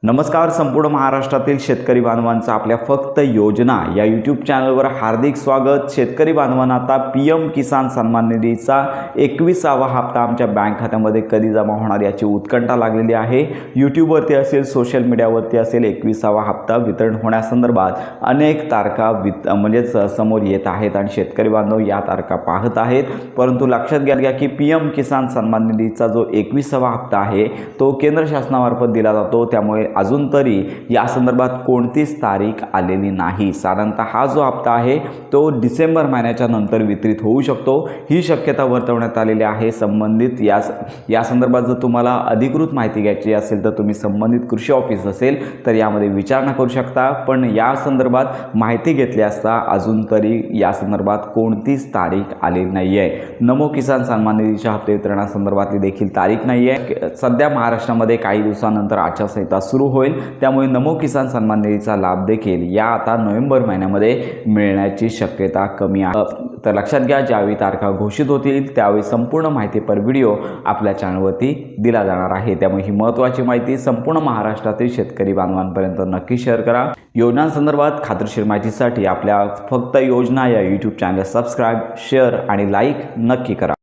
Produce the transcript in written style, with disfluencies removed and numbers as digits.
नमस्कार. संपूर्ण महाराष्ट्रातील शेतकरी बांधवांचं आपल्या फक्त योजना या यूट्यूब चॅनलवर हार्दिक स्वागत. शेतकरी बांधवांना आता PM किसान सन्मान निधीचा 21वा हप्ता आमच्या बँक खात्यामध्ये कधी जमा होणार याची उत्कंठा लागलेली आहे. यूट्यूबवरती असेल, सोशल मीडियावरती असेल, 21वा हप्ता वितरण होण्यासंदर्भात अनेक तारखा म्हणजेच समोर येत आहेत आणि शेतकरी बांधव या तारखा पाहत आहेत. परंतु लक्षात घ्या की PM किसान सन्मान निधीचा जो 21वा हप्ता आहे तो केंद्र शासनामार्फत दिला जातो. त्यामुळे अजून तरी या संदर्भात कोणतीच तारीख आलेली नाही. साधारणतः हा जो हप्ता आहे तो डिसेंबर महिन्याच्या नंतर वितरित होऊ शकतो ही शक्यता वर्तवण्यात आलेली आहे. संबंधित या संदर्भात जर तुम्हाला अधिकृत माहिती घ्यायची असेल तर तुम्ही संबंधित कृषी ऑफिस असेल तर यामध्ये विचारणा करू शकता. पण या संदर्भात माहिती घेतली असता अजून तरी या संदर्भात कोणतीच तारीख आलेली नाही आहे. नमो किसान सन्मान निधीच्या हप्ते वितरणासंदर्भातली देखील तारीख नाही आहे. सध्या महाराष्ट्रामध्ये काही दिवसानंतर आचारसंहिता सुरू होईल. त्यामुळे नमो किसान सन्मान निधीचा लाभ देखील या आता नोव्हेंबर महिन्यामध्ये मिळण्याची शक्यता कमी आहे. तर लक्षात घ्या, ज्यावेळी तारखा घोषित होतील त्यावेळी संपूर्ण माहितीपर व्हिडिओ आपल्या चॅनलवरती दिला जाणार आहे. त्यामुळे ही महत्त्वाची माहिती संपूर्ण महाराष्ट्रातील शेतकरी बांधवांपर्यंत नक्की शेअर करा. योजनांसंदर्भात खात्रीशीर माहितीसाठी आपल्या फक्त योजना या यूट्यूब चॅनल सबस्क्राईब, शेअर आणि लाईक नक्की करा.